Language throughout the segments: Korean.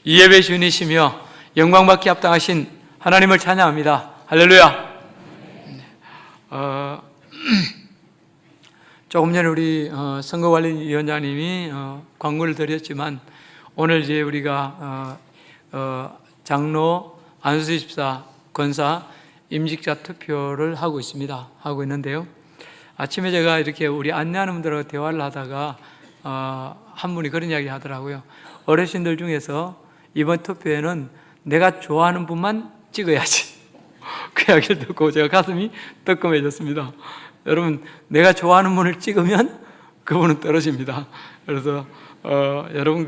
이 예배 주인이시며 영광받기 합당하신 하나님을 찬양합니다. 할렐루야. 조금 전에 우리 선거관리위원장님이 광고를 드렸지만 오늘 이제 우리가 장로, 안수지 집사, 권사, 임직자 투표를 하고 있는데요. 아침에 제가 이렇게 우리 안내하는 분들하고 대화를 하다가 한 분이 그런 이야기 하더라고요. 어르신들 중에서 이번 투표에는 내가 좋아하는 분만 찍어야지. 그 이야기를 듣고 제가 가슴이 뜨끔해졌습니다. 여러분, 내가 좋아하는 분을 찍으면 그분은 떨어집니다. 그래서 여러분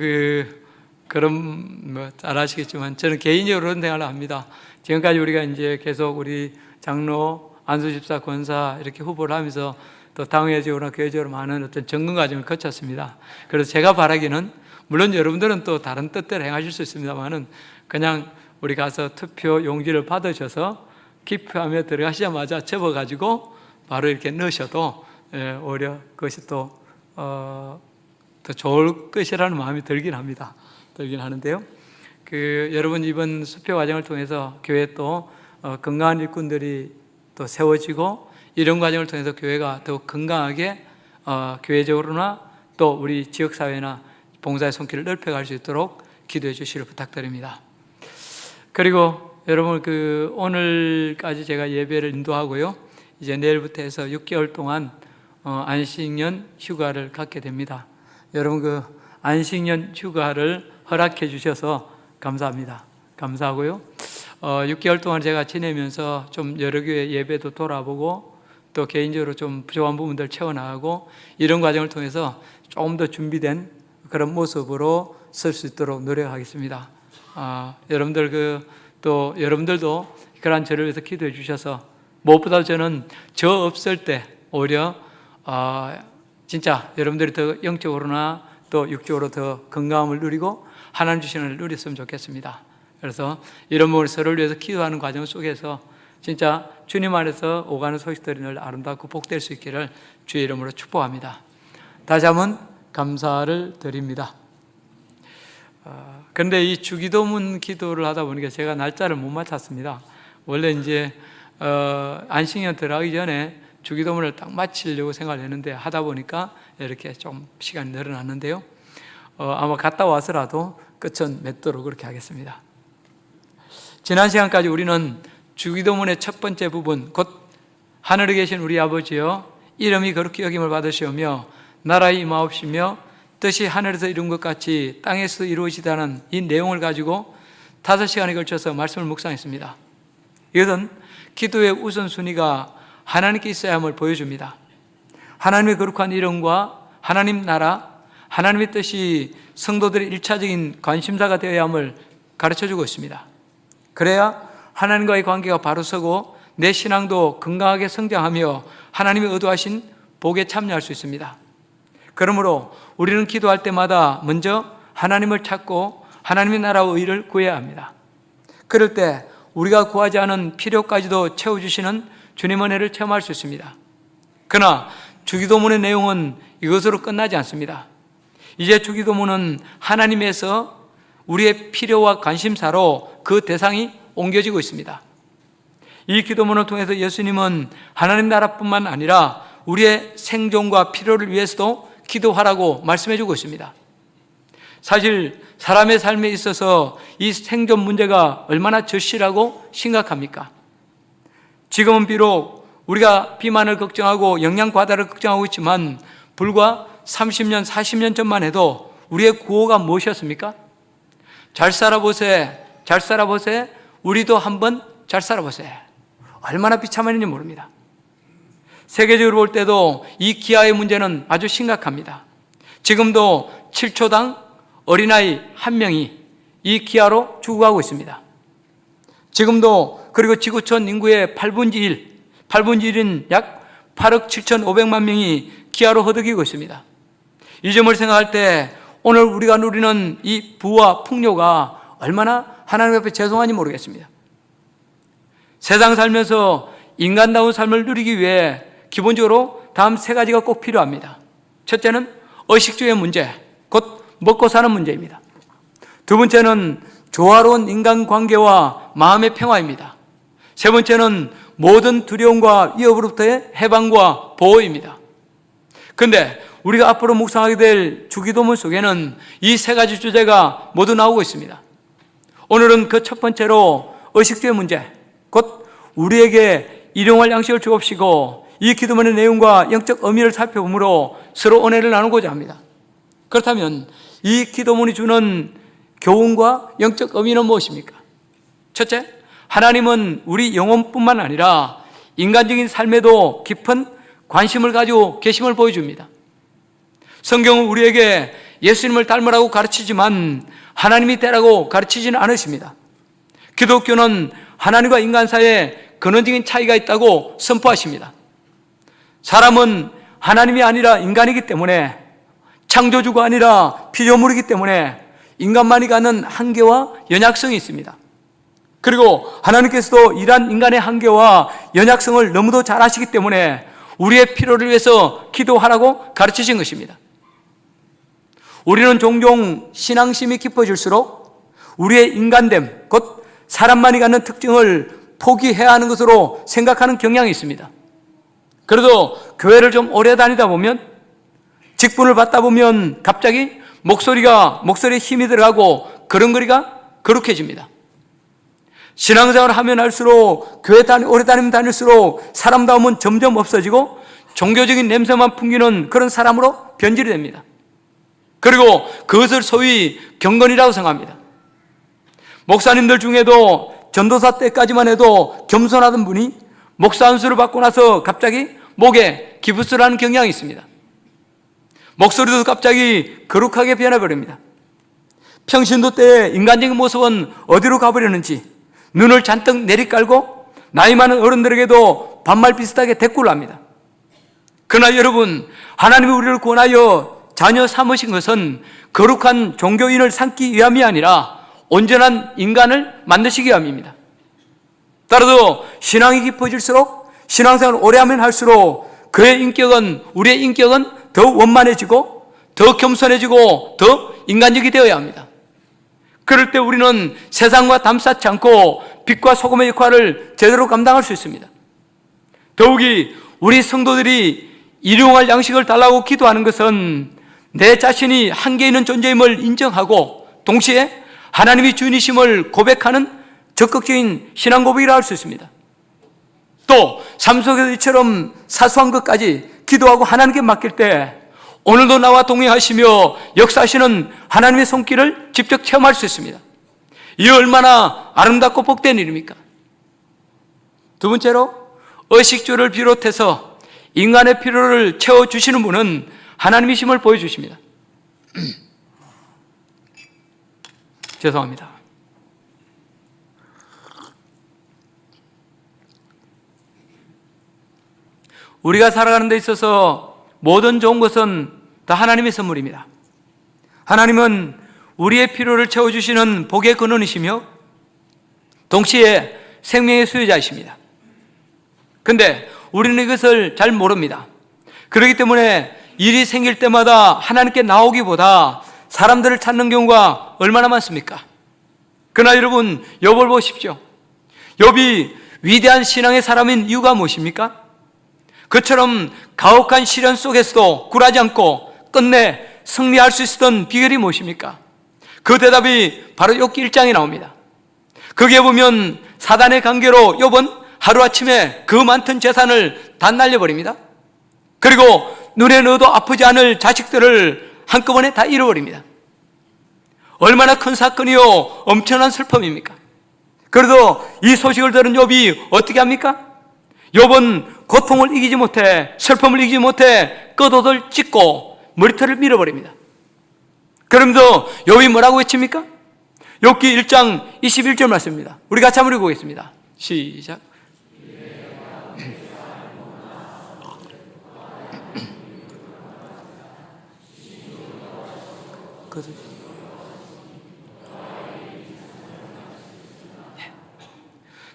그럼 잘 아시겠지만 저는 개인적으로 그런 생각을 합니다. 지금까지 우리가 이제 계속 우리 장로, 안수집사, 권사 이렇게 후보를 하면서 또 당회적으로나 교회적으로 많은 어떤 점검 과정을 거쳤습니다. 그래서 제가 바라기는 물론 여러분들은 또 다른 뜻대로 행하실 수 있습니다만은 그냥 우리 가서 투표 용지를 받으셔서 기표하며 들어가시자마자 접어가지고 바로 이렇게 넣으셔도 오히려 그것이 더 좋을 것이라는 마음이 들긴 하는데요. 여러분 이번 수표 과정을 통해서 교회 또 건강한 일꾼들이 또 세워지고 이런 과정을 통해서 교회가 더욱 건강하게 교회적으로나 또 우리 지역사회나 봉사의 손길을 넓혀갈 수 있도록 기도해 주시기를 부탁드립니다. 그리고 여러분 오늘까지 제가 예배를 인도하고요. 이제 내일부터 해서 6개월 동안 안식년 휴가를 갖게 됩니다. 여러분 안식년 휴가를 허락해 주셔서 감사합니다. 감사하고요. 6개월 동안 제가 지내면서 좀 여러 교회 예배도 돌아보고 또 개인적으로 좀 부족한 부분들 채워나가고 이런 과정을 통해서 조금 더 준비된 그런 모습으로 설 수 있도록 노력하겠습니다. 여러분들도 그러한 저를 위해서 기도해 주셔서 무엇보다 저는 저 없을 때 오히려 진짜 여러분들이 더 영적으로나 또 육적으로 더 건강함을 누리고 하나님 주시는 을 누렸으면 좋겠습니다. 그래서 이런 부분을 서로를 위해서 기도하는 과정 속에서 진짜 주님 안에서 오가는 소식들이 늘 아름답고 복될 수 있기를 주의 이름으로 축복합니다. 다시 한번 감사를 드립니다. 그런데 이 주기도문 기도를 하다 보니까 제가 날짜를 못 맞췄습니다. 원래 이제 안식년 들어가기 전에 주기도문을 딱 마치려고 생각을 했는데 하다 보니까 이렇게 좀 시간이 늘어났는데요. 아마 갔다 와서라도 끝은 맺도록 그렇게 하겠습니다. 지난 시간까지 우리는 주기도문의 첫 번째 부분, 곧 하늘에 계신 우리 아버지여 이름이 거룩히 여김을 받으시오며 나라의 임하옵시며 뜻이 하늘에서 이룬 것 같이 땅에서 이루어지다는 이 내용을 가지고 5시간에 걸쳐서 말씀을 묵상했습니다. 이것은 기도의 우선순위가 하나님께 있어야 함을 보여줍니다. 하나님의 거룩한 이름과 하나님 나라, 하나님의 뜻이 성도들의 1차적인 관심사가 되어야 함을 가르쳐주고 있습니다. 그래야 하나님과의 관계가 바로 서고 내 신앙도 건강하게 성장하며 하나님이 의도하신 복에 참여할 수 있습니다. 그러므로 우리는 기도할 때마다 먼저 하나님을 찾고 하나님의 나라와 의를 구해야 합니다. 그럴 때 우리가 구하지 않은 필요까지도 채워주시는 주님의 은혜를 체험할 수 있습니다. 그러나 주기도문의 내용은 이것으로 끝나지 않습니다. 이제 주기도문은 하나님에서 우리의 필요와 관심사로 그 대상이 옮겨지고 있습니다. 이 기도문을 통해서 예수님은 하나님 나라뿐만 아니라 우리의 생존과 필요를 위해서도 기도하라고 말씀해주고 있습니다. 사실 사람의 삶에 있어서 이 생존 문제가 얼마나 절실하고 심각합니까? 지금은 비록 우리가 비만을 걱정하고 영양 과다를 걱정하고 있지만 불과 30년, 40년 전만 해도 우리의 구호가 무엇이었습니까? 잘 살아보세, 잘 살아보세, 우리도 한번 잘 살아보세. 얼마나 비참했는지 모릅니다. 세계적으로 볼 때도 이 기아의 문제는 아주 심각합니다. 지금도 7초당 어린아이 1명이 이 기아로 죽어가고 있습니다. 지금도 그리고 지구촌 인구의 8분의 1인 약 8억 7,500만 명이 기아로 허덕이고 있습니다. 이 점을 생각할 때 오늘 우리가 누리는 이 부와 풍요가 얼마나 하나님 앞에 죄송한지 모르겠습니다. 세상 살면서 인간다운 삶을 누리기 위해 기본적으로 다음 3가지가 꼭 필요합니다. 첫째는 의식주의 문제, 곧 먹고 사는 문제입니다. 두 번째는 조화로운 인간관계와 마음의 평화입니다. 세 번째는 모든 두려움과 위협으로부터의 해방과 보호입니다. 그런데 우리가 앞으로 묵상하게 될 주기도문 속에는 이 세 가지 주제가 모두 나오고 있습니다. 오늘은 그 첫 번째로 의식주의 문제, 곧 우리에게 일용할 양식을 주옵시고, 이 기도문의 내용과 영적 의미를 살펴보므로 서로 은혜를 나누고자 합니다. 그렇다면 이 기도문이 주는 교훈과 영적 의미는 무엇입니까? 첫째, 하나님은 우리 영혼뿐만 아니라 인간적인 삶에도 깊은 관심을 가지고 계심을 보여줍니다. 성경은 우리에게 예수님을 닮으라고 가르치지만 하나님이 되라고 가르치지는 않으십니다. 기독교는 하나님과 인간 사이에 근원적인 차이가 있다고 선포하십니다. 사람은 하나님이 아니라 인간이기 때문에, 창조주가 아니라 피조물이기 때문에 인간만이 갖는 한계와 연약성이 있습니다. 그리고 하나님께서도 이러한 인간의 한계와 연약성을 너무도 잘 아시기 때문에 우리의 필요를 위해서 기도하라고 가르치신 것입니다. 우리는 종종 신앙심이 깊어질수록 우리의 인간됨, 곧 사람만이 갖는 특징을 포기해야 하는 것으로 생각하는 경향이 있습니다. 그래도 교회를 좀 오래 다니다 보면, 직분을 받다 보면 갑자기 목소리에 힘이 들어가고 걸음걸이가 거룩해집니다. 신앙생활을 하면 할수록, 오래 다니면 다닐수록 사람다움은 점점 없어지고 종교적인 냄새만 풍기는 그런 사람으로 변질이 됩니다. 그리고 그것을 소위 경건이라고 생각합니다. 목사님들 중에도 전도사 때까지만 해도 겸손하던 분이 목사 안수를 받고 나서 갑자기 목에 기부스를 하는 경향이 있습니다. 목소리도 갑자기 거룩하게 변해버립니다. 평신도 때의 인간적인 모습은 어디로 가버렸는지 눈을 잔뜩 내리깔고 나이 많은 어른들에게도 반말 비슷하게 대꾸를 합니다. 그러나 여러분, 하나님이 우리를 구원하여 자녀 삼으신 것은 거룩한 종교인을 삼기 위함이 아니라 온전한 인간을 만드시기 위함입니다. 따라서 신앙이 깊어질수록, 신앙생활을 오래 하면 할수록 우리의 인격은 더 원만해지고 더 겸손해지고 더 인간적이 되어야 합니다. 그럴 때 우리는 세상과 담쌓지 않고 빛과 소금의 역할을 제대로 감당할 수 있습니다. 더욱이 우리 성도들이 일용할 양식을 달라고 기도하는 것은 내 자신이 한계 있는 존재임을 인정하고 동시에 하나님이 주인이심을 고백하는 적극적인 신앙 고백이라 할 수 있습니다. 또 삶 속에서 이처럼 사소한 것까지 기도하고 하나님께 맡길 때 오늘도 나와 동행하시며 역사하시는 하나님의 손길을 직접 체험할 수 있습니다. 이 얼마나 아름답고 복된 일입니까? 두 번째로, 의식주를 비롯해서 인간의 필요를 채워주시는 분은 하나님이심을 보여주십니다. 죄송합니다. 우리가 살아가는 데 있어서 모든 좋은 것은 다 하나님의 선물입니다. 하나님은 우리의 필요를 채워주시는 복의 근원이시며 동시에 생명의 수요자이십니다. 그런데 우리는 이것을 잘 모릅니다. 그렇기 때문에 일이 생길 때마다 하나님께 나오기보다 사람들을 찾는 경우가 얼마나 많습니까? 그러나 여러분, 욥을 보십시오. 욥이 위대한 신앙의 사람인 이유가 무엇입니까? 그처럼 가혹한 시련 속에서도 굴하지 않고 끝내 승리할 수 있었던 비결이 무엇입니까? 그 대답이 바로 욥기 1장에 나옵니다. 거기에 보면 사단의 관계로 욥은 하루아침에 그 많던 재산을 다 날려버립니다. 그리고 눈에 넣어도 아프지 않을 자식들을 한꺼번에 다 잃어버립니다. 얼마나 큰 사건이요, 엄청난 슬픔입니까? 그래도 이 소식을 들은 욥이 어떻게 합니까? 욥은 고통을 이기지 못해, 슬픔을 이기지 못해 겉옷을 찢고 머리털을 밀어버립니다. 그러면서 욥이 뭐라고 외칩니까? 욥기 1장 21절 말씀입니다. 우리 같이 한번 읽어보겠습니다. 시작.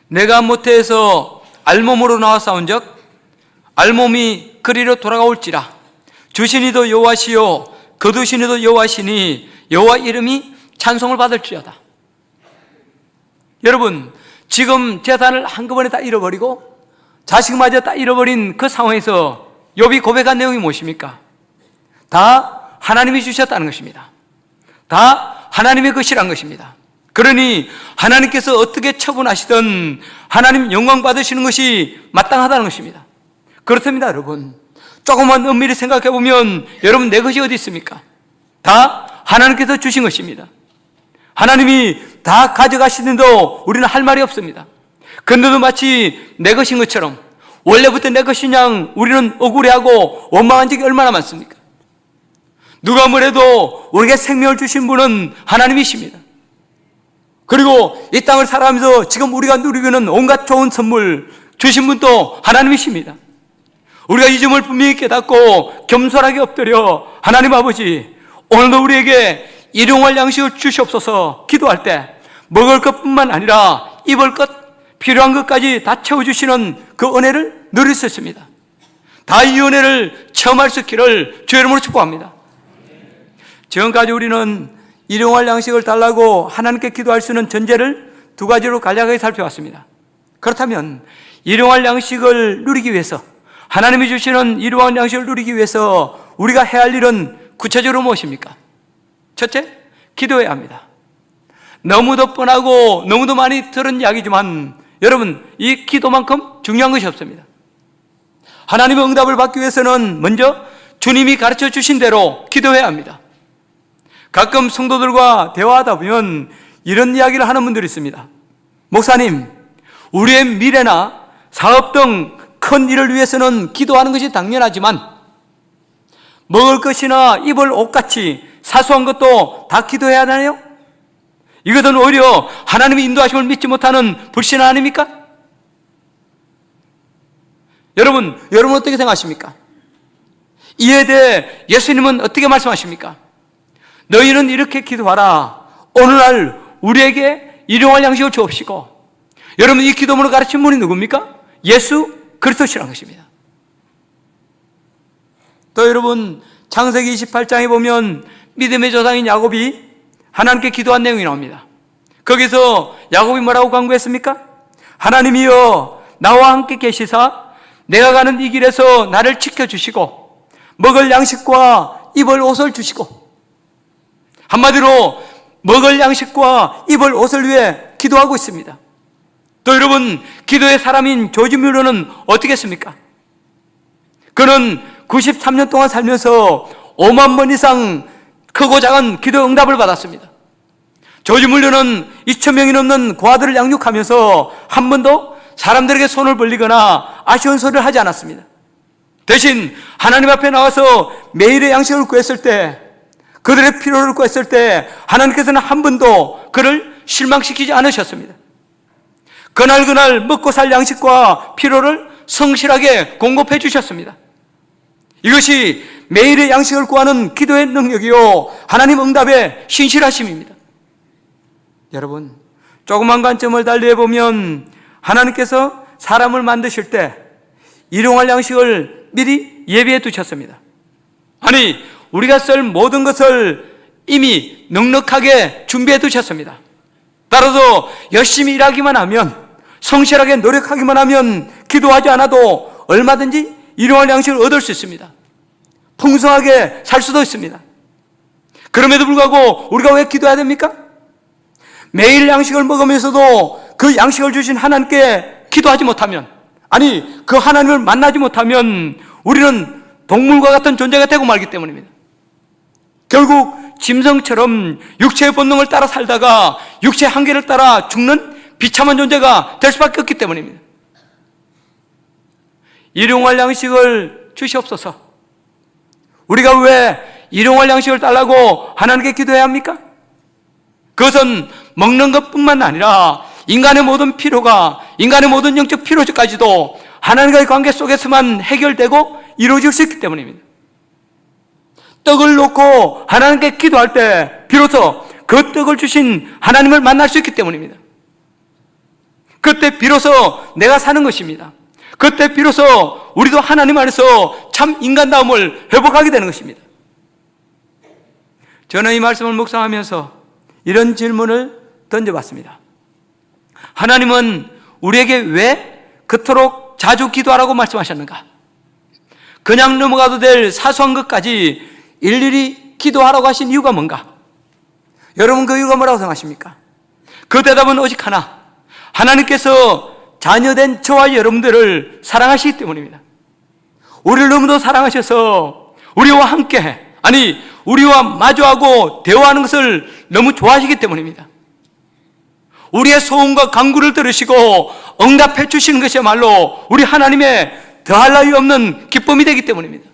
내가 모태에서 알몸으로 나와 싸운 적 알몸이 그리로 돌아가올지라. 주신이도 여호와시요 거두신이도 여호와시니 여호와 이름이 찬송을 받을지어다. 여러분, 지금 재산을 한꺼번에 다 잃어버리고 자식마저 다 잃어버린 그 상황에서 욥이 고백한 내용이 무엇입니까? 다 하나님이 주셨다는 것입니다. 다 하나님의 것이란 것입니다. 그러니 하나님께서 어떻게 처분하시든 하나님 영광 받으시는 것이 마땅하다는 것입니다. 그렇습니다, 여러분. 조금만 엄밀히 생각해 보면 여러분, 내 것이 어디 있습니까? 다 하나님께서 주신 것입니다. 하나님이 다 가져가시는데도 우리는 할 말이 없습니다. 그런데도 마치 내 것인 것처럼 원래부터 내 것인 양 우리는 억울해하고 원망한 적이 얼마나 많습니까? 누가 뭐래도 우리에게 생명을 주신 분은 하나님이십니다. 그리고 이 땅을 살아가면서 지금 우리가 누리고 있는 온갖 좋은 선물 주신 분도 하나님이십니다. 우리가 이 점을 분명히 깨닫고 겸손하게 엎드려 하나님 아버지, 오늘도 우리에게 일용할 양식을 주시옵소서 기도할 때 먹을 것뿐만 아니라 입을 것, 필요한 것까지 다 채워주시는 그 은혜를 누릴 수 있습니다. 다 이 은혜를 체험할 수 있기를 주의 이름으로 축복합니다. 지금까지 우리는 일용할 양식을 달라고 하나님께 기도할 수 있는 전제를 두 가지로 간략하게 살펴봤습니다. 그렇다면 일용할 양식을 누리기 위해서, 하나님이 주시는 일용할 양식을 누리기 위해서 우리가 해야 할 일은 구체적으로 무엇입니까? 첫째, 기도해야 합니다. 너무도 뻔하고 너무도 많이 들은 이야기지만 여러분, 이 기도만큼 중요한 것이 없습니다. 하나님의 응답을 받기 위해서는 먼저 주님이 가르쳐 주신 대로 기도해야 합니다. 가끔 성도들과 대화하다 보면 이런 이야기를 하는 분들이 있습니다. 목사님, 우리의 미래나 사업 등 큰 일을 위해서는 기도하는 것이 당연하지만 먹을 것이나 입을 옷같이 사소한 것도 다 기도해야 하나요? 이것은 오히려 하나님의 인도하심을 믿지 못하는 불신 아닙니까? 여러분 어떻게 생각하십니까? 이에 대해 예수님은 어떻게 말씀하십니까? 너희는 이렇게 기도하라. 오늘날 우리에게 일용할 양식을 주옵시고. 여러분, 이 기도문을 가르친 분이 누굽니까? 예수 그리스도시라는 것입니다. 또 여러분, 창세기 28장에 보면 믿음의 조상인 야곱이 하나님께 기도한 내용이 나옵니다. 거기서 야곱이 뭐라고 간구했습니까? 하나님이여, 나와 함께 계시사 내가 가는 이 길에서 나를 지켜주시고 먹을 양식과 입을 옷을 주시고. 한마디로 먹을 양식과 입을 옷을 위해 기도하고 있습니다. 또 여러분, 기도의 사람인 조지 뮬러는 어떻게 했습니까? 그는 93년 동안 살면서 5만 번 이상 크고 작은 기도 응답을 받았습니다. 조지 뮬러는 2,000명이 넘는 고아들을 양육하면서 한 번도 사람들에게 손을 벌리거나 아쉬운 소리를 하지 않았습니다. 대신 하나님 앞에 나와서 매일의 양식을 구했을 때, 그들의 필요를 구했을 때 하나님께서는 한 번도 그를 실망시키지 않으셨습니다. 그날 먹고 살 양식과 필요를 성실하게 공급해 주셨습니다. 이것이 매일의 양식을 구하는 기도의 능력이요, 하나님 응답의 신실하심입니다. 여러분, 조그만 관점을 달리해 보면 하나님께서 사람을 만드실 때 일용할 양식을 미리 예비해 두셨습니다. 아니, 우리가 쓸 모든 것을 이미 넉넉하게 준비해 두셨습니다. 따라서 열심히 일하기만 하면, 성실하게 노력하기만 하면, 기도하지 않아도 얼마든지 일용할 양식을 얻을 수 있습니다. 풍성하게 살 수도 있습니다. 그럼에도 불구하고 우리가 왜 기도해야 됩니까? 매일 양식을 먹으면서도 그 양식을 주신 하나님께 기도하지 못하면, 아니, 그 하나님을 만나지 못하면 우리는 동물과 같은 존재가 되고 말기 때문입니다. 결국 짐승처럼 육체의 본능을 따라 살다가 육체의 한계를 따라 죽는 비참한 존재가 될 수밖에 없기 때문입니다. 일용할 양식을 주시옵소서. 우리가 왜 일용할 양식을 달라고 하나님께 기도해야 합니까? 그것은 먹는 것뿐만 아니라 인간의 모든 필요가, 인간의 모든 영적 필요까지도 하나님과의 관계 속에서만 해결되고 이루어질 수 있기 때문입니다. 떡을 놓고 하나님께 기도할 때 비로소 그 떡을 주신 하나님을 만날 수 있기 때문입니다. 그때 비로소 내가 사는 것입니다. 그때 비로소 우리도 하나님 안에서 참 인간다움을 회복하게 되는 것입니다. 저는 이 말씀을 묵상하면서 이런 질문을 던져봤습니다. 하나님은 우리에게 왜 그토록 자주 기도하라고 말씀하셨는가? 그냥 넘어가도 될 사소한 것까지 일일이 기도하라고 하신 이유가 뭔가? 여러분, 그 이유가 뭐라고 생각하십니까? 그 대답은 오직 하나. 하나님께서 자녀된 저와 여러분들을 사랑하시기 때문입니다. 우리를 너무도 사랑하셔서 우리와 함께, 아니 우리와 마주하고 대화하는 것을 너무 좋아하시기 때문입니다. 우리의 소원과 간구를 들으시고 응답해 주시는 것이야말로 우리 하나님의 더할 나위 없는 기쁨이 되기 때문입니다.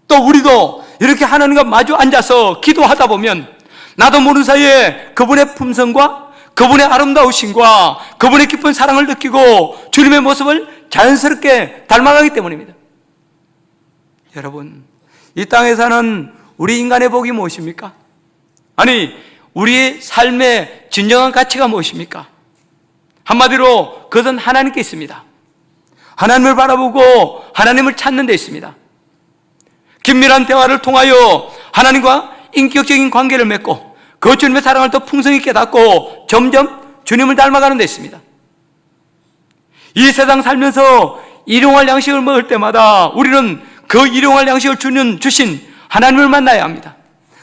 또 우리도 이렇게 하나님과 마주 앉아서 기도하다 보면 나도 모르는 사이에 그분의 품성과 그분의 아름다우심과 그분의 깊은 사랑을 느끼고 주님의 모습을 자연스럽게 닮아가기 때문입니다. 여러분, 이 땅에 사는 우리 인간의 복이 무엇입니까? 아니, 우리의 삶의 진정한 가치가 무엇입니까? 한마디로 그것은 하나님께 있습니다. 하나님을 바라보고 하나님을 찾는 데 있습니다. 긴밀한 대화를 통하여 하나님과 인격적인 관계를 맺고 그 주님의 사랑을 더 풍성히 깨닫고 점점 주님을 닮아가는 데 있습니다. 이 세상 살면서 일용할 양식을 먹을 때마다 우리는 그 일용할 양식을 주신 하나님을 만나야 합니다.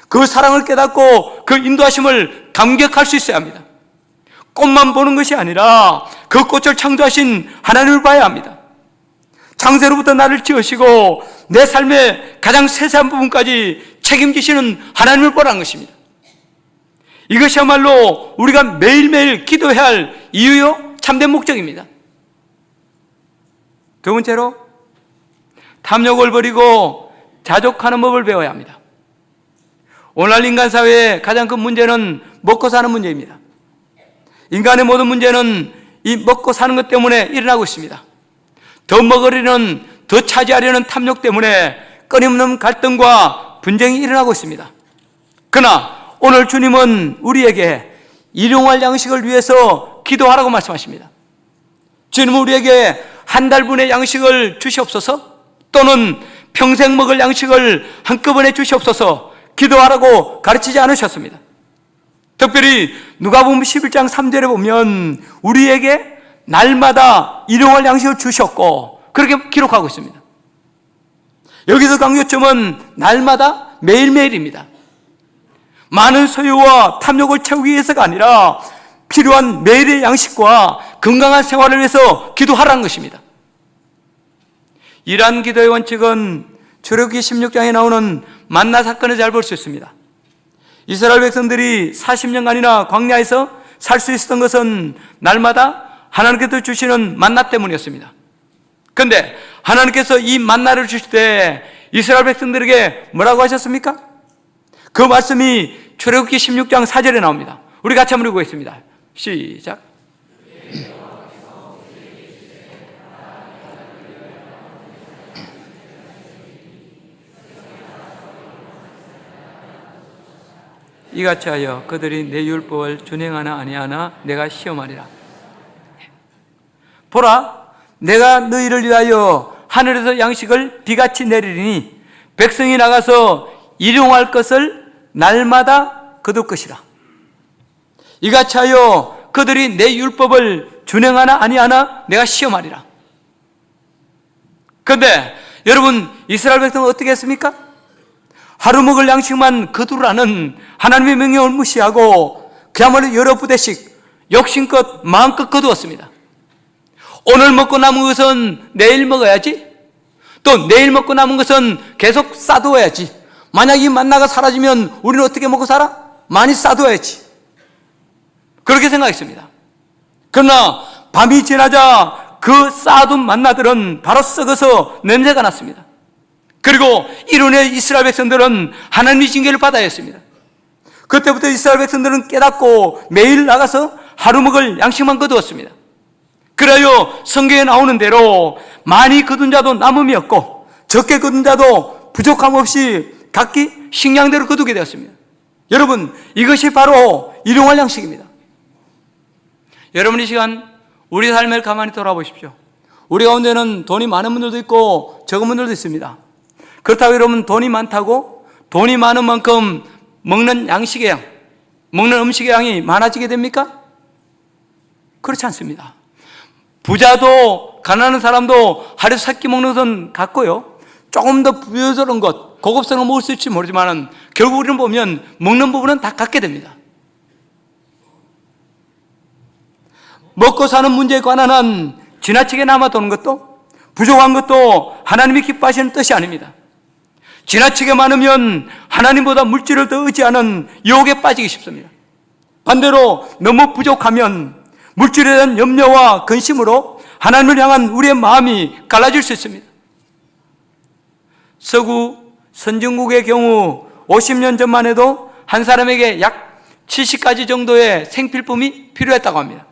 그 사랑을 깨닫고 그 인도하심을 감격할 수 있어야 합니다. 꽃만 보는 것이 아니라 그 꽃을 창조하신 하나님을 봐야 합니다. 창세로부터 나를 지으시고 내 삶의 가장 세세한 부분까지 책임지시는 하나님을 보라는 것입니다. 이것이야말로 우리가 매일매일 기도해야 할 이유요 참된 목적입니다. 두 번째로, 탐욕을 버리고 자족하는 법을 배워야 합니다. 오늘날 인간 사회의 가장 큰 문제는 먹고 사는 문제입니다. 인간의 모든 문제는 이 먹고 사는 것 때문에 일어나고 있습니다. 더 먹으려는, 더 차지하려는 탐욕 때문에 끊임없는 갈등과 분쟁이 일어나고 있습니다. 그러나 오늘 주님은 우리에게 일용할 양식을 위해서 기도하라고 말씀하십니다. 주님은 우리에게 한 달분의 양식을 주시옵소서, 또는 평생 먹을 양식을 한꺼번에 주시옵소서 기도하라고 가르치지 않으셨습니다. 특별히 누가복음 11장 3절에 보면 우리에게 날마다 일용할 양식을 주셨고 그렇게 기록하고 있습니다. 여기서 강조점은 날마다 매일매일입니다. 많은 소유와 탐욕을 채우기 위해서가 아니라 필요한 매일의 양식과 건강한 생활을 위해서 기도하라는 것입니다. 이러한 기도의 원칙은 출애굽기 16장에 나오는 만나 사건을 잘 볼 수 있습니다. 이스라엘 백성들이 40년간이나 광야에서 살 수 있었던 것은 날마다 하나님께서 주시는 만나 때문이었습니다. 그런데 하나님께서 이 만나를 주실 때 이스라엘 백성들에게 뭐라고 하셨습니까? 그 말씀이 출애굽기 16장 4절에 나옵니다. 우리 같이 한번 읽어보겠습니다. 시작. 이같이 하여 그들이 내 율법을 준행하나 아니하나 내가 시험하리라. 보라, 내가 너희를 위하여 하늘에서 양식을 비같이 내리리니 백성이 나가서 일용할 것을 날마다 거둘 것이라. 이같이 하여 그들이 내 율법을 준행하나 아니하나 내가 시험하리라. 그런데 여러분, 이스라엘 백성은 어떻게 했습니까? 하루 먹을 양식만 거두라는 하나님의 명령을 무시하고 그야말로 여러 부대씩 욕심껏 마음껏 거두었습니다. 오늘 먹고 남은 것은 내일 먹어야지, 또 내일 먹고 남은 것은 계속 싸두어야지. 만약 이 만나가 사라지면 우리는 어떻게 먹고 살아? 많이 싸두어야지. 그렇게 생각했습니다. 그러나 밤이 지나자 그 쌓아둔 만나들은 바로 썩어서 냄새가 났습니다. 그리고 이로 인해 이스라엘 백성들은 하나님의 징계를 받아야 했습니다. 그때부터 이스라엘 백성들은 깨닫고 매일 나가서 하루 먹을 양식만 거두었습니다. 그래요, 성경에 나오는 대로 많이 거둔 자도 남음이 없고 적게 거둔 자도 부족함 없이 각기 식량대로 거두게 되었습니다. 여러분, 이것이 바로 일용할 양식입니다. 여러분, 이 시간 우리 삶을 가만히 돌아보십시오. 우리 가운데는 돈이 많은 분들도 있고 적은 분들도 있습니다. 그렇다고 여러분, 돈이 많다고 돈이 많은 만큼 먹는 양식의 양, 먹는 음식의 양이 많아지게 됩니까? 그렇지 않습니다. 부자도 가난한 사람도 하루에 3끼 먹는 것은 같고요. 조금 더 부유스러운 것, 고급스러운 거 먹을 수 있을지 모르지만 결국 우리는 보면 먹는 부분은 다 같게 됩니다. 먹고 사는 문제에 관한 한 지나치게 남아도는 것도 부족한 것도 하나님이 기뻐하시는 뜻이 아닙니다. 지나치게 많으면 하나님보다 물질을 더 의지하는 유혹에 빠지기 쉽습니다. 반대로 너무 부족하면 물질에 대한 염려와 근심으로 하나님을 향한 우리의 마음이 갈라질 수 있습니다. 서구 선진국의 경우 50년 전만 해도 한 사람에게 약 70가지 정도의 생필품이 필요했다고 합니다.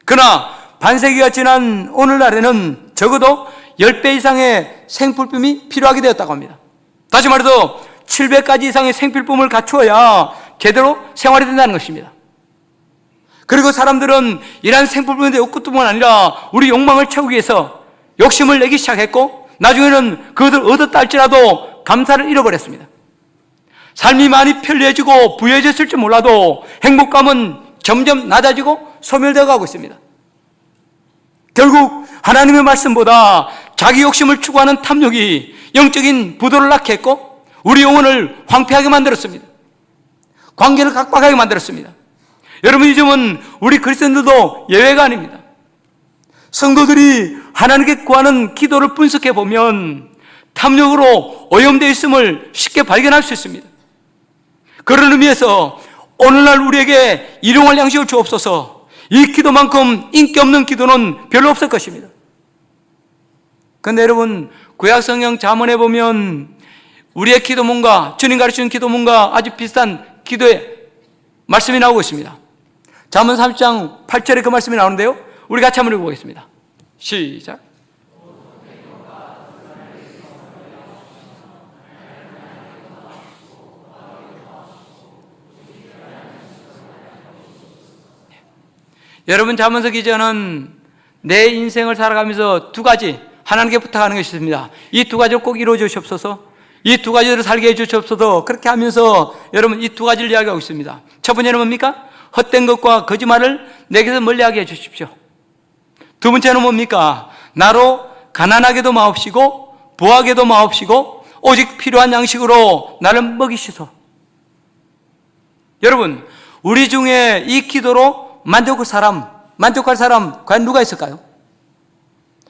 그러나 반세기가 지난 오늘날에는 적어도 10배 이상의 생필품이 필요하게 되었다고 합니다. 다시 말해서 700가지 이상의 생필품을 갖추어야 제대로 생활이 된다는 것입니다. 그리고 사람들은 이러한 생필품에 대해 욕구뿐만 아니라 우리 욕망을 채우기 위해서 욕심을 내기 시작했고 나중에는 그것을 얻었다 할지라도 감사를 잃어버렸습니다. 삶이 많이 편리해지고 부유해졌을지 몰라도 행복감은 점점 낮아지고 소멸되어 가고 있습니다. 결국 하나님의 말씀보다 자기 욕심을 추구하는 탐욕이 영적인 부도를 낳게 했고 우리 영혼을 황폐하게 만들었습니다. 관계를 각박하게 만들었습니다. 여러분, 이 점은 우리 그리스도인들도 예외가 아닙니다. 성도들이 하나님께 구하는 기도를 분석해 보면 탐욕으로 오염되어 있음을 쉽게 발견할 수 있습니다. 그런 의미에서 오늘날 우리에게 일용할 양식을 주옵소서. 이 기도만큼 인기 없는 기도는 별로 없을 것입니다. 그런데 여러분, 구약성경 잠언에 보면 우리의 기도문과 주님 가르치는 기도문과 아주 비슷한 기도의 말씀이 나오고 있습니다. 잠언 30장 8절에 그 말씀이 나오는데요, 우리 같이 한번 읽어보겠습니다. 시작. 여러분, 잠언서 기자는 내 인생을 살아가면서 두 가지 하나님께 부탁하는 것이 있습니다. 이 두 가지를 꼭 이루어 주시옵소서. 이 두 가지를 살게 해 주시옵소서. 그렇게 하면서 여러분 이 두 가지를 이야기하고 있습니다. 첫 번째는 뭡니까? 헛된 것과 거짓말을 내게서 멀리하게 해 주십시오. 두 번째는 뭡니까? 나로 가난하게도 마옵시고 부하게도 마옵시고 오직 필요한 양식으로 나를 먹이시소. 여러분, 우리 중에 이 기도로 만족할 사람 과연 누가 있을까요?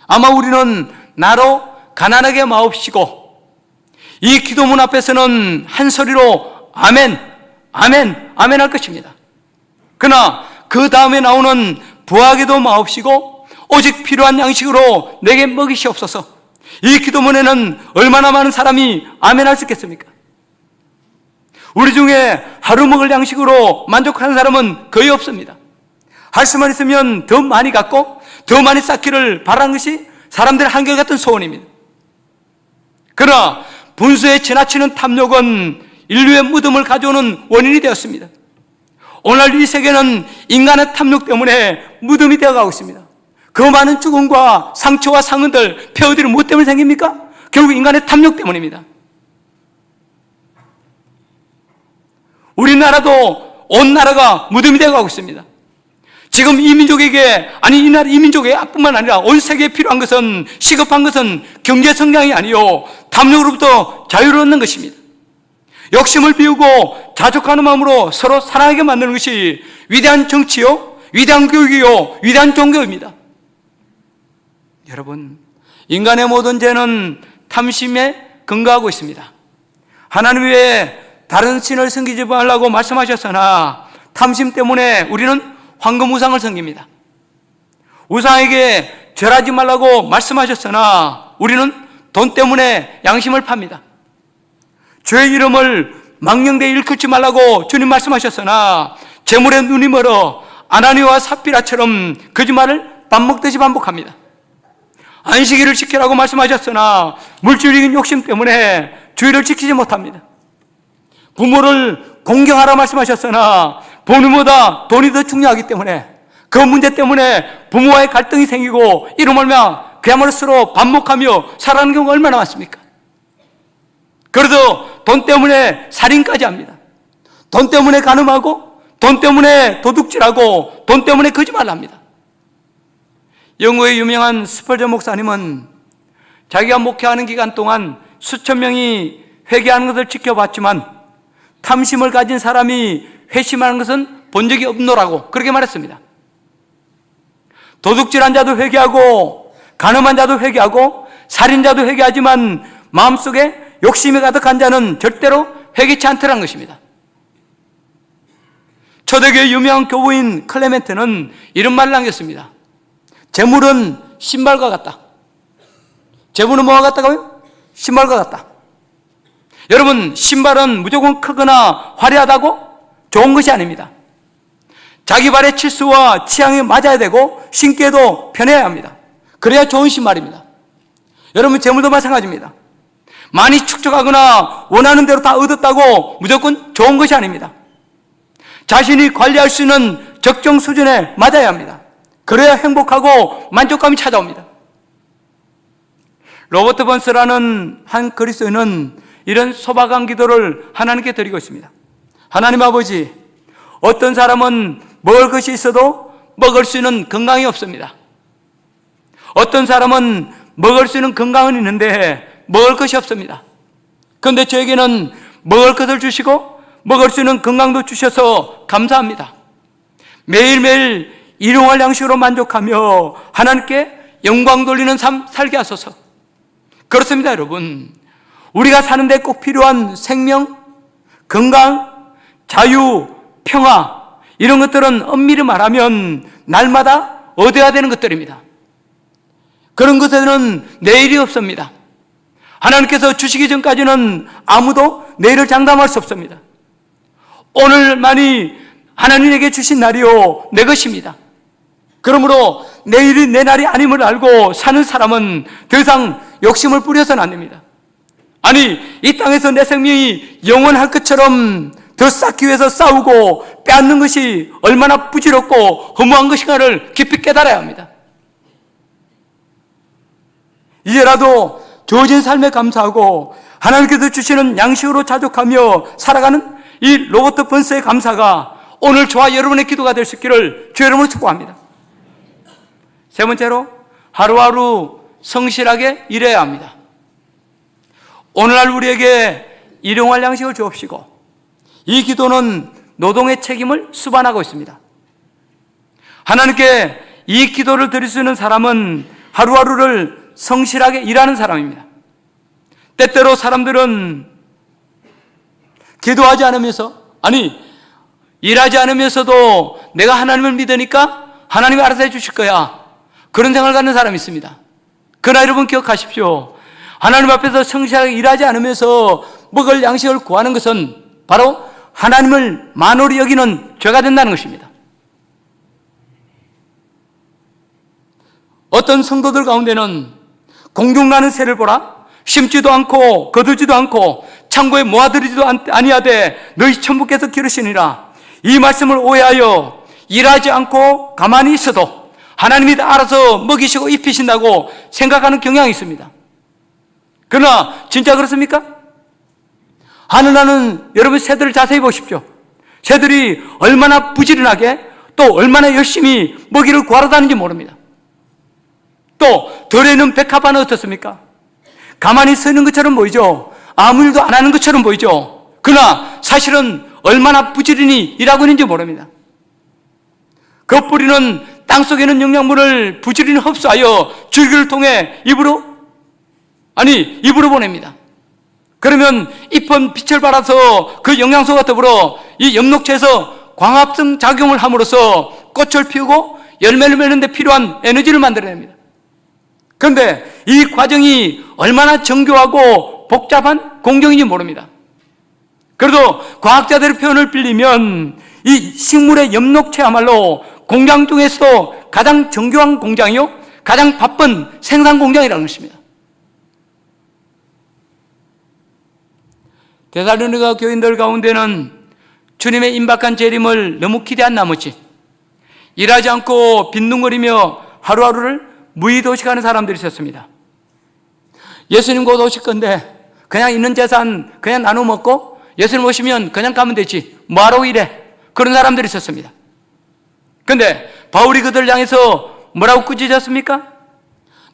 아마 우리는 나로 가난하게 마옵시고 이 기도문 앞에서는 한 소리로 아멘, 아멘, 아멘 할 것입니다. 그러나 그 다음에 나오는 부하게도 마옵시고 오직 필요한 양식으로 내게 먹이시옵소서. 이 기도문에는 얼마나 많은 사람이 아멘 할 수 있겠습니까? 우리 중에 하루 먹을 양식으로 만족하는 사람은 거의 없습니다. 할 수만 있으면 더 많이 갖고 더 많이 쌓기를 바라는 것이 사람들의 한결같은 소원입니다. 그러나 분수에 지나치는 탐욕은 인류의 무덤을 가져오는 원인이 되었습니다. 오늘 이 세계는 인간의 탐욕 때문에 무덤이 되어가고 있습니다. 그 많은 죽음과 상처와 상흔들, 폐허들이 무엇 때문에 생깁니까? 결국 인간의 탐욕 때문입니다. 우리나라도 온 나라가 무덤이 되어가고 있습니다. 지금 이 민족에게, 아니 이 나라 이 민족에 뿐만 아니라 온 세계에 필요한 것은, 시급한 것은 경제 성장이 아니요 탐욕으로부터 자유를 얻는 것입니다. 욕심을 비우고 자족하는 마음으로 서로 사랑하게 만드는 것이 위대한 정치요, 위대한 교육이요, 위대한 종교입니다. 여러분, 인간의 모든 죄는 탐심에 근거하고 있습니다. 하나님 외에 다른 신을 섬기지 말라고 말씀하셨으나 탐심 때문에 우리는 황금 우상을 섬깁니다. 우상에게 절하지 말라고 말씀하셨으나 우리는 돈 때문에 양심을 팝니다. 죄의 이름을 망령되이 일컫지 말라고 주님 말씀하셨으나 재물에 눈이 멀어 아나니와 삽비라처럼 거짓말을 밥 먹듯이 반복합니다. 안식일을 지키라고 말씀하셨으나 물질적인 욕심 때문에 주의를 지키지 못합니다. 부모를 공경하라 말씀하셨으나 부모보다 돈이 더 중요하기 때문에 그 문제 때문에 부모와의 갈등이 생기고 이로 말미암아 그야말로 서로 반목하며 살아가는 경우가 얼마나 많습니까? 그래서 돈 때문에 살인까지 합니다. 돈 때문에 간음하고, 돈 때문에 도둑질하고, 돈 때문에 거짓말을 합니다. 영국의 유명한 스펄전 목사님은 자기가 목회하는 기간 동안 수천 명이 회개하는 것을 지켜봤지만 탐심을 가진 사람이 회심하는 것은 본 적이 없노라고 그렇게 말했습니다. 도둑질한 자도 회개하고, 간음한 자도 회개하고, 살인자도 회개하지만 마음속에 욕심이 가득한 자는 절대로 회개치 않더라는 것입니다. 초대교회 유명한 교부인 클레멘트는 이런 말을 남겼습니다. 재물은 신발과 같다. 재물은 뭐와 같다고요? 신발과 같다. 여러분, 신발은 무조건 크거나 화려하다고 좋은 것이 아닙니다. 자기 발의 치수와 취향에 맞아야 되고 신기에도 편해야 합니다. 그래야 좋은 신발입니다. 여러분, 재물도 마찬가지입니다. 많이 축적하거나 원하는 대로 다 얻었다고 무조건 좋은 것이 아닙니다. 자신이 관리할 수 있는 적정 수준에 맞아야 합니다. 그래야 행복하고 만족감이 찾아옵니다. 로버트 번스라는 한 그리스도인은 이런 소박한 기도를 하나님께 드리고 있습니다. 하나님 아버지, 어떤 사람은 먹을 것이 있어도 먹을 수 있는 건강이 없습니다. 어떤 사람은 먹을 수 있는 건강은 있는데 먹을 것이 없습니다. 그런데 저에게는 먹을 것을 주시고 먹을 수 있는 건강도 주셔서 감사합니다. 매일매일 일용할 양식으로 만족하며 하나님께 영광 돌리는 삶 살게 하소서. 그렇습니다, 여러분. 우리가 사는데 꼭 필요한 생명, 건강, 자유, 평화, 이런 것들은 엄밀히 말하면 날마다 얻어야 되는 것들입니다. 그런 것에는 내일이 없습니다. 하나님께서 주시기 전까지는 아무도 내일을 장담할 수 없습니다. 오늘만이 하나님에게 주신 날이요, 내 것입니다. 그러므로 내일이 내 날이 아님을 알고 사는 사람은 더 이상 욕심을 부려서는 안 됩니다. 아니, 이 땅에서 내 생명이 영원할 것처럼 더 쌓기 위해서 싸우고 빼앗는 것이 얼마나 부질없고 허무한 것인가를 깊이 깨달아야 합니다. 이제라도 주어진 삶에 감사하고 하나님께서 주시는 양식으로 자족하며 살아가는 이 로버트 번스의 감사가 오늘 저와 여러분의 기도가 될 수 있기를 주 이름으로 축복합니다. 세 번째로, 하루하루 성실하게 일해야 합니다. 오늘날 우리에게 일용할 양식을 주옵시고, 이 기도는 노동의 책임을 수반하고 있습니다. 하나님께 이 기도를 드릴 수 있는 사람은 하루하루를 성실하게 일하는 사람입니다. 때때로 사람들은 기도하지 않으면서, 일하지 않으면서도 내가 하나님을 믿으니까 하나님이 알아서 해주실 거야, 그런 생각을 갖는 사람이 있습니다. 그러나 여러분 기억하십시오. 하나님 앞에서 성실하게 일하지 않으면서 먹을 양식을 구하는 것은 바로 하나님을 만홀히 여기는 죄가 된다는 것입니다. 어떤 성도들 가운데는 공중나는 새를 보라, 심지도 않고 거두지도 않고 창고에 모아들이지도 아니하되 너희 천부께서 기르시니라, 이 말씀을 오해하여 일하지 않고 가만히 있어도 하나님이 다 알아서 먹이시고 입히신다고 생각하는 경향이 있습니다. 그러나 진짜 그렇습니까? 하늘나는 여러분 새들을 자세히 보십시오. 새들이 얼마나 부지런하게 또 얼마나 열심히 먹이를 구하러 다니는지 모릅니다. 또 들에 있는 백합화는 어떻습니까? 가만히 서 있는 것처럼 보이죠. 아무 일도 안 하는 것처럼 보이죠. 그러나 사실은 얼마나 부지런히 일하고 있는지 모릅니다. 그 뿌리는 땅속에 있는 영양분을 부지런히 흡수하여 줄기를 통해 입으로 보냅니다. 그러면 잎은 빛을 발아서 그 영양소가 더불어 이 엽록체에서 광합성 작용을 함으로써 꽃을 피우고 열매를 맺는 데 필요한 에너지를 만들어냅니다. 그런데 이 과정이 얼마나 정교하고 복잡한 공정인지 모릅니다. 그래도 과학자들의 표현을 빌리면 이 식물의 엽록체야말로 공장 중에서도 가장 정교한 공장이요, 가장 바쁜 생산 공장이라는 것입니다. 데살로니가 교인들 가운데는 주님의 임박한 재림을 너무 기대한 나머지 일하지 않고 빈둥거리며 하루하루를 무의도식하는 사람들이 있었습니다. 예수님 곧 오실 건데 그냥 있는 재산 그냥 나눠 먹고 예수님 오시면 그냥 가면 되지 뭐하러 이래, 그런 사람들이 있었습니다. 근데 바울이 그들을 향해서 뭐라고 꾸짖었습니까?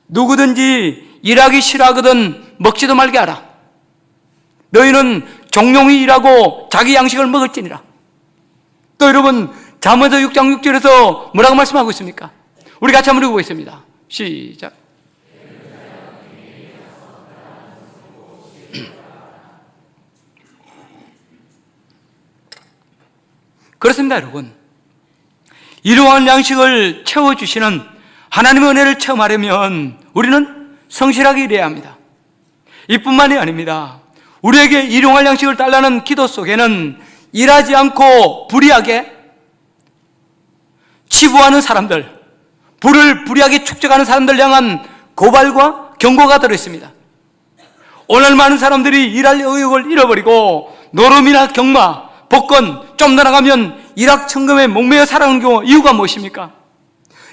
누구든지 일하기 싫어하거든 먹지도 말게 하라. 너희는 종용이 일하고 자기 양식을 먹을지니라. 또 여러분 잠언서 6장 6절에서 뭐라고 말씀하고 있습니까? 우리 같이 한번 읽어보겠습니다. 시작. 그렇습니다, 여러분. 일용할 양식을 채워주시는 하나님의 은혜를 체험하려면 우리는 성실하게 일해야 합니다. 이뿐만이 아닙니다. 우리에게 일용할 양식을 달라는 기도 속에는 일하지 않고 불의하게 치부하는 사람들, 불을 불의하게 축적하는 사람들 향한 고발과 경고가 들어있습니다. 오늘 많은 사람들이 일할 의욕을 잃어버리고 노름이나 경마, 복권, 좀 더 나가면 일확천금에 목매어 살아가는 경우, 이유가 무엇입니까?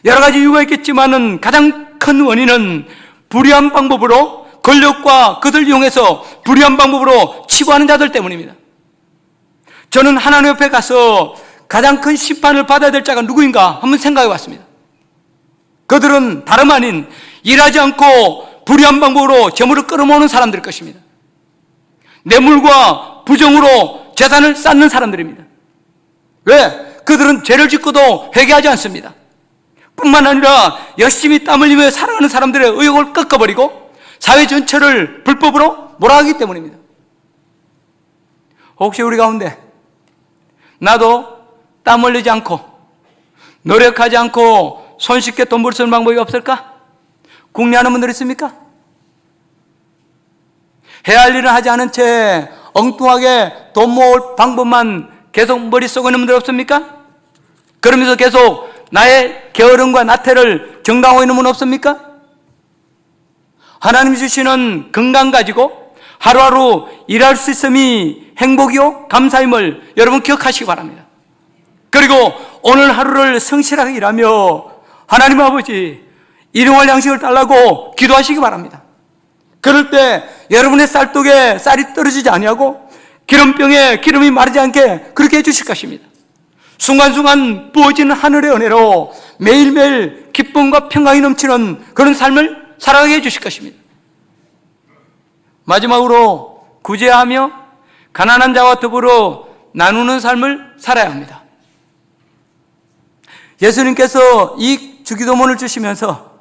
여러 가지 이유가 있겠지만은 가장 큰 원인은 불의한 방법으로, 권력과 그들 이용해서 불의한 방법으로 치부하는 자들 때문입니다. 저는 하나님 옆에 가서 가장 큰 심판을 받아야 될 자가 누구인가 한번 생각해 봤습니다. 그들은 다름 아닌 일하지 않고 불의한 방법으로 재물을 끌어모으는 사람들일 것입니다. 뇌물과 부정으로 재산을 쌓는 사람들입니다. 왜? 그들은 죄를 짓고도 회개하지 않습니다. 뿐만 아니라 열심히 땀 흘리며 살아가는 사람들의 의욕을 꺾어버리고 사회 전체를 불법으로 몰아가기 때문입니다. 혹시 우리 가운데 나도 땀 흘리지 않고 노력하지 않고 손쉽게 돈 벌 수 있는 방법이 없을까? 궁리하는 분들 있습니까? 해야 할 일은 하지 않은 채 엉뚱하게 돈 모을 방법만 계속 머릿속에 있는 분들 없습니까? 그러면서 계속 나의 게으름과 나태를 정당하고 있는 분 없습니까? 하나님 주시는 건강 가지고 하루하루 일할 수 있음이 행복이요 감사임을 여러분 기억하시기 바랍니다. 그리고 오늘 하루를 성실하게 일하며 하나님 아버지 일용할 양식을 달라고 기도하시기 바랍니다. 그럴 때 여러분의 쌀독에 쌀이 떨어지지 아니하고 기름병에 기름이 마르지 않게 그렇게 해주실 것입니다. 순간순간 부어지는 하늘의 은혜로 매일매일 기쁨과 평강이 넘치는 그런 삶을 살아가게 해주실 것입니다. 마지막으로 구제하며 가난한 자와 더불어 나누는 삶을 살아야 합니다. 예수님께서 이 주기도문을 주시면서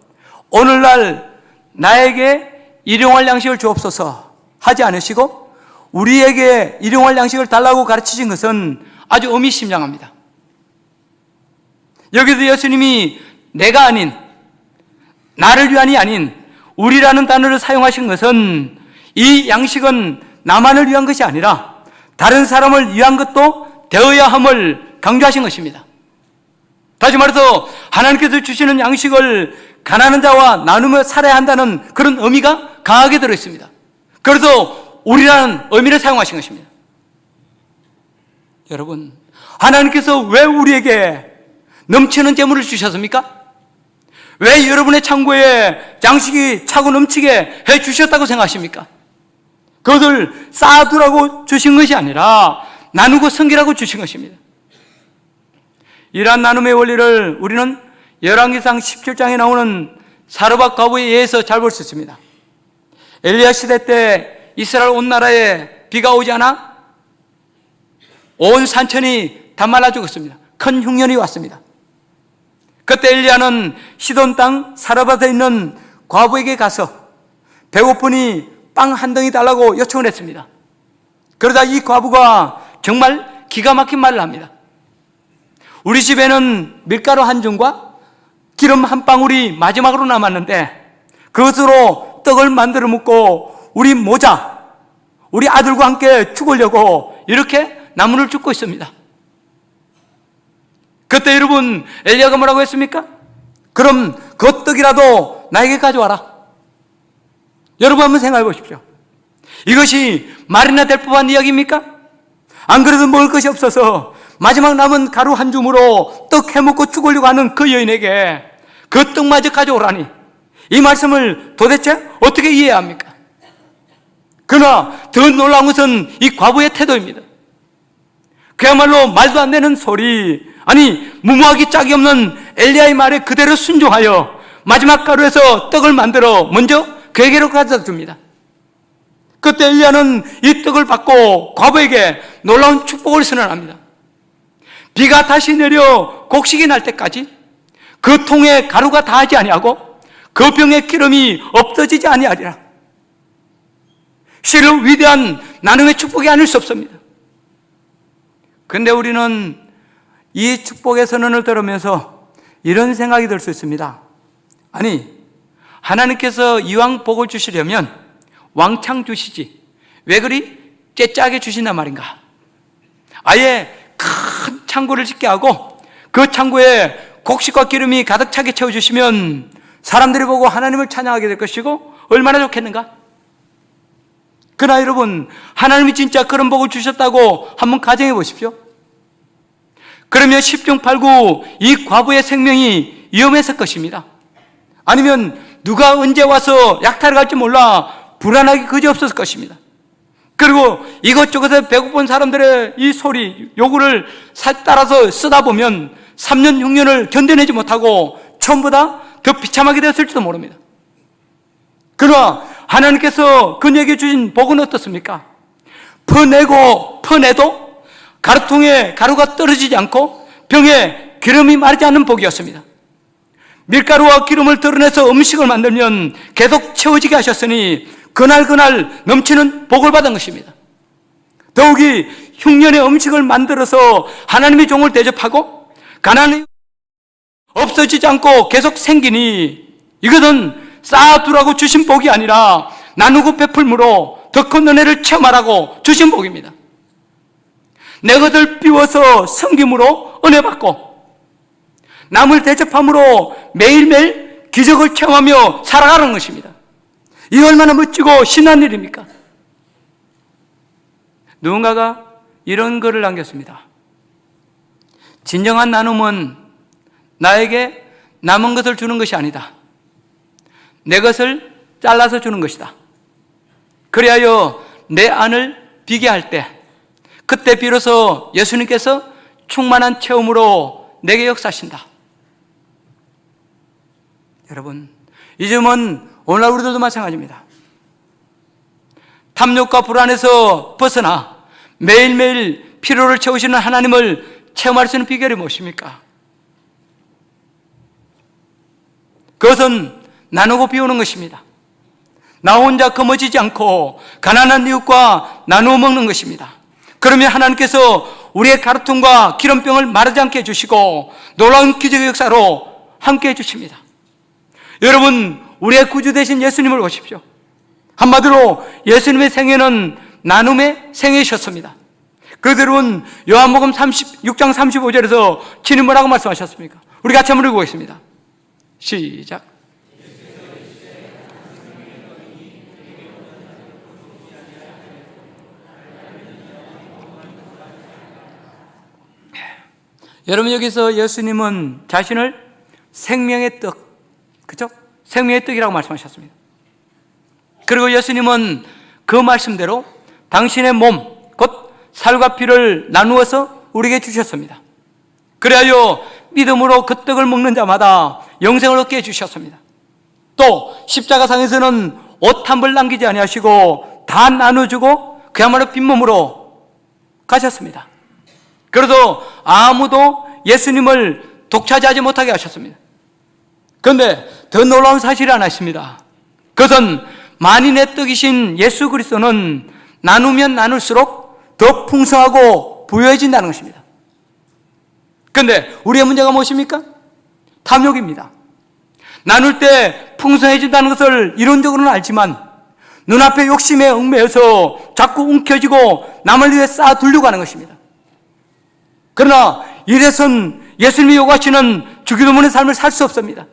오늘날 나에게 일용할 양식을 주옵소서 하지 않으시고 우리에게 일용할 양식을 달라고 가르치신 것은 아주 의미심장합니다. 여기서 예수님이 내가 아닌, 나를 위한이 아닌 우리라는 단어를 사용하신 것은 이 양식은 나만을 위한 것이 아니라 다른 사람을 위한 것도 되어야 함을 강조하신 것입니다. 다시 말해서 하나님께서 주시는 양식을 가난한 자와 나누며 살아야 한다는 그런 의미가 강하게 들어있습니다. 그래서 우리라는 의미를 사용하신 것입니다. 여러분, 하나님께서 왜 우리에게 넘치는 재물을 주셨습니까? 왜 여러분의 창고에 양식이 차고 넘치게 해 주셨다고 생각하십니까? 그것을 쌓아두라고 주신 것이 아니라 나누고 섬기라고 주신 것입니다. 이러한 나눔의 원리를 우리는 열왕기상 17장에 나오는 사르밧 과부에 의해서 잘 볼 수 있습니다. 엘리야 시대 때 이스라엘 온 나라에 비가 오지 않아 온 산천이 다 말라 죽었습니다. 큰 흉년이 왔습니다. 그때 엘리야는 시돈 땅 사르밧에 있는 과부에게 가서 배고프니 빵 한 덩이 달라고 요청을 했습니다. 그러다 이 과부가 정말 기가 막힌 말을 합니다. 우리 집에는 밀가루 한 줌과 기름 한 방울이 마지막으로 남았는데 그것으로 떡을 만들어 먹고 우리 모자, 우리 아들과 함께 죽으려고 이렇게 나무를 줍고 있습니다. 그때 여러분 엘리야가 뭐라고 했습니까? 그럼 그 떡이라도 나에게 가져와라. 여러분 한번 생각해 보십시오. 이것이 말이나 될 법한 이야기입니까? 안 그래도 먹을 것이 없어서 마지막 남은 가루 한 줌으로 떡 해먹고 죽으려고 하는 그 여인에게 그 떡마저 가져오라니, 이 말씀을 도대체 어떻게 이해해야 합니까? 그러나 더 놀라운 것은 이 과부의 태도입니다. 그야말로 말도 안 되는 소리, 아니 무모하기 짝이 없는 엘리야의 말에 그대로 순종하여 마지막 가루에서 떡을 만들어 먼저 그에게로 가져다 줍니다. 그때 엘리야는 이 떡을 받고 과부에게 놀라운 축복을 선언합니다. 비가 다시 내려 곡식이 날 때까지 그 통에 가루가 다하지 아니하고 그 병에 기름이 없어지지 아니하리라. 실은 위대한 나눔의 축복이 아닐 수 없습니다. 그런데 우리는 이 축복의 선언을 들으면서 이런 생각이 들 수 있습니다. 아니, 하나님께서 이왕 복을 주시려면 왕창 주시지 왜 그리 째짜게 주신단 말인가? 아예 큰 창고를 짓게 하고 그 창고에 곡식과 기름이 가득 차게 채워주시면 사람들이 보고 하나님을 찬양하게 될 것이고 얼마나 좋겠는가? 그러나 여러분, 하나님이 진짜 그런 복을 주셨다고 한번 가정해 보십시오. 그러면 10중 8구 이 과부의 생명이 위험했을 것입니다. 아니면 누가 언제 와서 약탈을 갈지 몰라 불안하기 그지없었을 것입니다. 그리고 이것저것에 배고픈 사람들의 이 소리, 요구를 따라서 쓰다 보면 3년, 6년을 견뎌내지 못하고 처음보다 더 비참하게 되었을지도 모릅니다. 그러나 하나님께서 그에게 주신 복은 어떻습니까? 퍼내도 가루통에 가루가 떨어지지 않고 병에 기름이 마르지 않는 복이었습니다. 밀가루와 기름을 덜어내서 음식을 만들면 계속 채워지게 하셨으니 그날 넘치는 복을 받은 것입니다. 더욱이 흉년의 음식을 만들어서 하나님의 종을 대접하고 가난이 없어지지 않고 계속 생기니 이것은 쌓아두라고 주신 복이 아니라 나누고 베풀므로 더 큰 은혜를 체험하라고 주신 복입니다. 내 것을 비워서 섬김으로 은혜 받고 남을 대접함으로 매일매일 기적을 체험하며 살아가는 것입니다. 이 얼마나 멋지고 신난 일입니까? 누군가가 이런 글을 남겼습니다. 진정한 나눔은 나에게 남은 것을 주는 것이 아니다. 내 것을 잘라서 주는 것이다. 그리하여 내 안을 비게 할 때 그때 비로소 예수님께서 충만한 체험으로 내게 역사하신다. 여러분, 이 점은 오늘날 우리들도 마찬가지입니다. 탐욕과 불안에서 벗어나 매일매일 피로를 채우시는 하나님을 체험할 수 있는 비결이 무엇입니까? 그것은 나누고 비우는 것입니다. 나 혼자 거머쥐지 않고 가난한 이웃과 나누어 먹는 것입니다. 그러면 하나님께서 우리의 가루통과 기름병을 마르지 않게 해주시고 놀라운 기적의 역사로 함께 해주십니다. 여러분, 우리의 구주 되신 예수님을 보십시오. 한마디로 예수님의 생애는 나눔의 생애이셨습니다. 그대로는 요한복음 6장 35절에서 주님 뭐라고 말씀하셨습니까? 우리 같이 한번 읽어보겠습니다. 시작. 여러분, 여기서 예수님은 자신을 생명의 떡, 그죠? 생명의 떡이라고 말씀하셨습니다. 그리고 예수님은 그 말씀대로 당신의 몸, 곧 살과 피를 나누어서 우리에게 주셨습니다. 그리하여 믿음으로 그 떡을 먹는 자마다 영생을 얻게 해주셨습니다. 또 십자가상에서는 옷 한 벌 남기지 아니하시고 다 나눠주고 그야말로 빈몸으로 가셨습니다. 그래도 아무도 예수님을 독차지하지 못하게 하셨습니다. 그런데 더 놀라운 사실이 하나 있습니다. 그것은 만인의 떡이신 예수 그리스도는 나누면 나눌수록 더 풍성하고 부유해진다는 것입니다. 그런데 우리의 문제가 무엇입니까? 탐욕입니다. 나눌 때 풍성해진다는 것을 이론적으로는 알지만 눈앞에 욕심에 얽매여서 자꾸 움켜쥐고 남을 위해 쌓아두려고 하는 것입니다. 그러나 이래선 예수님이 요구하시는 주기도문의 삶을 살 수 없습니다.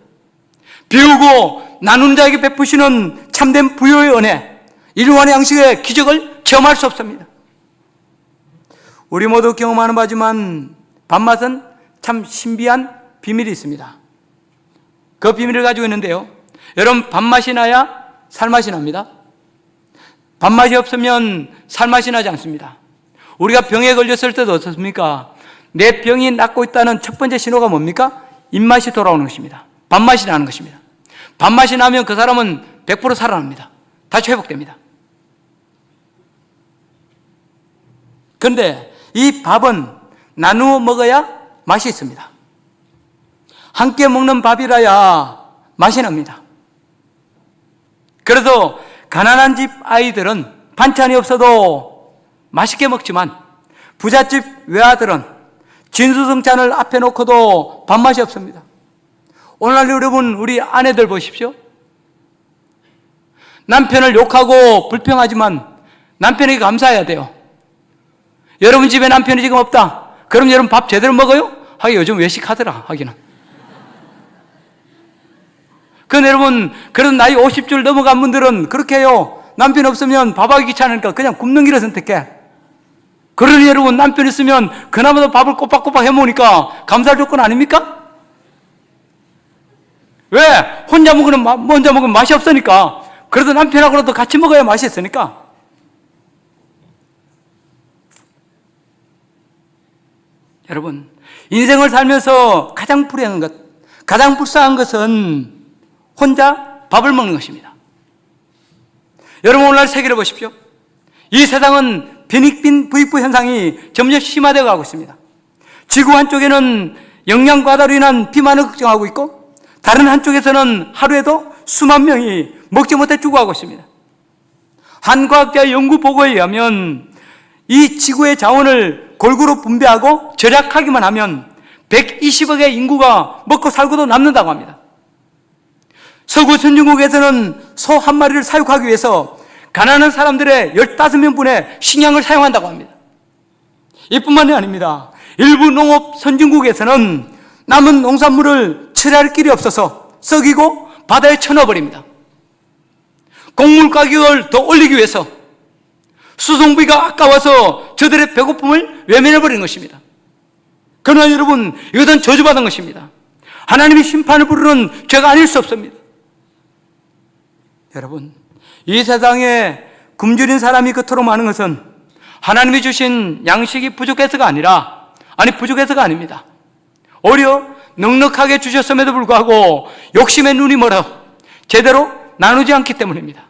비우고 나누는 자에게 베푸시는 참된 부요의 은혜, 일원의 양식의 기적을 체험할 수 없습니다. 우리 모두 경험하는 바지만 밥맛은 참 신비한 비밀이 있습니다. 그 비밀을 가지고 있는데요, 여러분, 밥맛이 나야 살맛이 납니다. 밥맛이 없으면 살맛이 나지 않습니다. 우리가 병에 걸렸을 때도 어떻습니까? 내 병이 낫고 있다는 첫 번째 신호가 뭡니까? 입맛이 돌아오는 것입니다. 밥맛이 나는 것입니다. 밥맛이 나면 그 사람은 100% 살아납니다. 다시 회복됩니다. 그런데 이 밥은 나누어 먹어야 맛이 있습니다. 함께 먹는 밥이라야 맛이 납니다. 그래서 가난한 집 아이들은 반찬이 없어도 맛있게 먹지만 부잣집 외아들은 진수성찬을 앞에 놓고도 밥맛이 없습니다. 오늘날 여러분, 우리 아내들 보십시오. 남편을 욕하고 불평하지만 남편에게 감사해야 돼요. 여러분 집에 남편이 지금 없다. 그럼 여러분 밥 제대로 먹어요? 하긴 요즘 외식하더라 하기는. 그런데 여러분, 그런 나이 50줄 넘어간 분들은 그렇게 해요. 남편 없으면 밥하기 귀찮으니까 그냥 굶는 길을 선택해. 그러니 여러분, 남편 있으면 그나마도 밥을 꼬박꼬박 해먹으니까 감사할 조건 아닙니까? 왜? 혼자 먹으면 맛이 없으니까. 그래도 남편하고라도 같이 먹어야 맛이 있으니까. 여러분, 인생을 살면서 가장 불행한 것, 가장 불쌍한 것은 혼자 밥을 먹는 것입니다. 여러분, 오늘날 세계를 보십시오. 이 세상은 빈익빈 부익부 현상이 점점 심화되어 가고 있습니다. 지구 한쪽에는 영양 과다로 인한 비만을 걱정하고 있고, 다른 한쪽에서는 하루에도 수만 명이 먹지 못해 죽어가고 있습니다. 한 과학자의 연구 보고에 의하면 이 지구의 자원을 골고루 분배하고 절약하기만 하면 120억의 인구가 먹고 살고도 남는다고 합니다. 서구 선진국에서는 소 한 마리를 사육하기 위해서 가난한 사람들의 15명분의 식량을 사용한다고 합니다. 이뿐만이 아닙니다. 일부 농업 선진국에서는 남은 농산물을 처리할 길이 없어서 썩이고 바다에 쳐넣어버립니다. 곡물 가격을 더 올리기 위해서 수송비가 아까워서 저들의 배고픔을 외면해버리는 것입니다. 그러나 여러분, 이것은 저주받은 것입니다. 하나님이 심판을 부르는 죄가 아닐 수 없습니다. 여러분, 이 세상에 굶주린 사람이 그토록 많은 것은 하나님이 주신 양식이 부족해서가 아닙니다. 오히려 넉넉하게 주셨음에도 불구하고 욕심의 눈이 멀어 제대로 나누지 않기 때문입니다.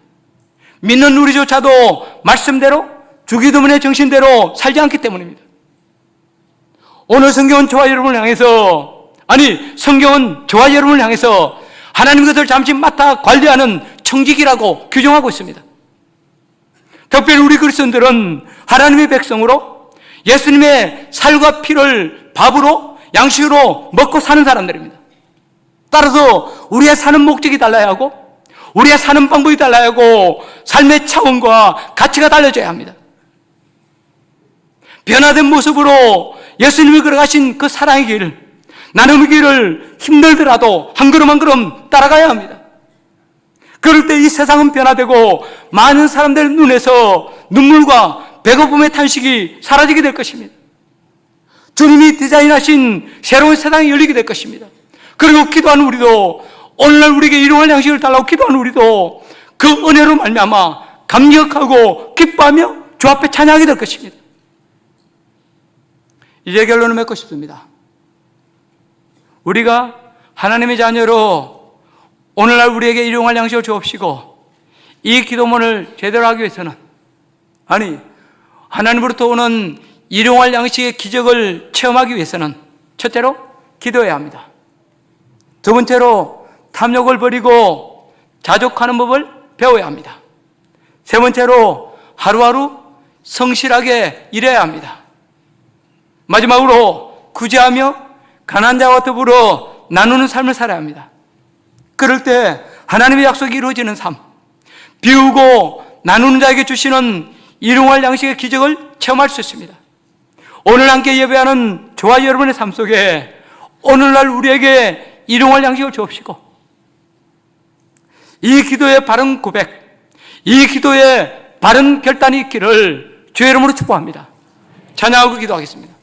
믿는 우리조차도 말씀대로 주기도문의 정신대로 살지 않기 때문입니다. 오늘 성경은 저와 여러분을 향해서, 성경은 저와 여러분을 향해서 하나님 것을 잠시 맡아 관리하는 청직이라고 규정하고 있습니다. 특별히 우리 그리스도인들은 하나님의 백성으로 예수님의 살과 피를 밥으로, 양식으로 먹고 사는 사람들입니다. 따라서 우리의 사는 목적이 달라야 하고, 우리의 사는 방법이 달라야 하고, 삶의 차원과 가치가 달라져야 합니다. 변화된 모습으로 예수님이 걸어가신 그 사랑의 길, 나눔의 길을 힘들더라도 한 걸음 한 걸음 따라가야 합니다. 그럴 때 이 세상은 변화되고 많은 사람들 눈에서 눈물과 배고픔의 탄식이 사라지게 될 것입니다. 주님이 디자인하신 새로운 세상이 열리게 될 것입니다. 그리고 기도하는 우리도, 오늘날 우리에게 일용할 양식을 달라고 기도하는 우리도 그 은혜로 말미암아 감격하고 기뻐하며 주 앞에 찬양하게 될 것입니다. 이제 결론을 맺고 싶습니다. 우리가 하나님의 자녀로 오늘날 우리에게 일용할 양식을 주옵시고, 이 기도문을 제대로 하기 위해서는, 하나님으로부터 오는 일용할 양식의 기적을 체험하기 위해서는 첫째로 기도해야 합니다. 두 번째로 탐욕을 버리고 자족하는 법을 배워야 합니다. 세 번째로 하루하루 성실하게 일해야 합니다. 마지막으로 구제하며 가난한 자와 더불어 나누는 삶을 살아야 합니다. 그럴 때 하나님의 약속이 이루어지는 삶, 비우고 나누는 자에게 주시는 일용할 양식의 기적을 체험할 수 있습니다. 오늘 함께 예배하는 저와 여러분의 삶 속에 오늘날 우리에게 일용할 양식을 주옵시고, 이 기도의 바른 고백, 이 기도의 바른 결단이 있기를 주의 이름으로 축복합니다. 찬양하고 기도하겠습니다.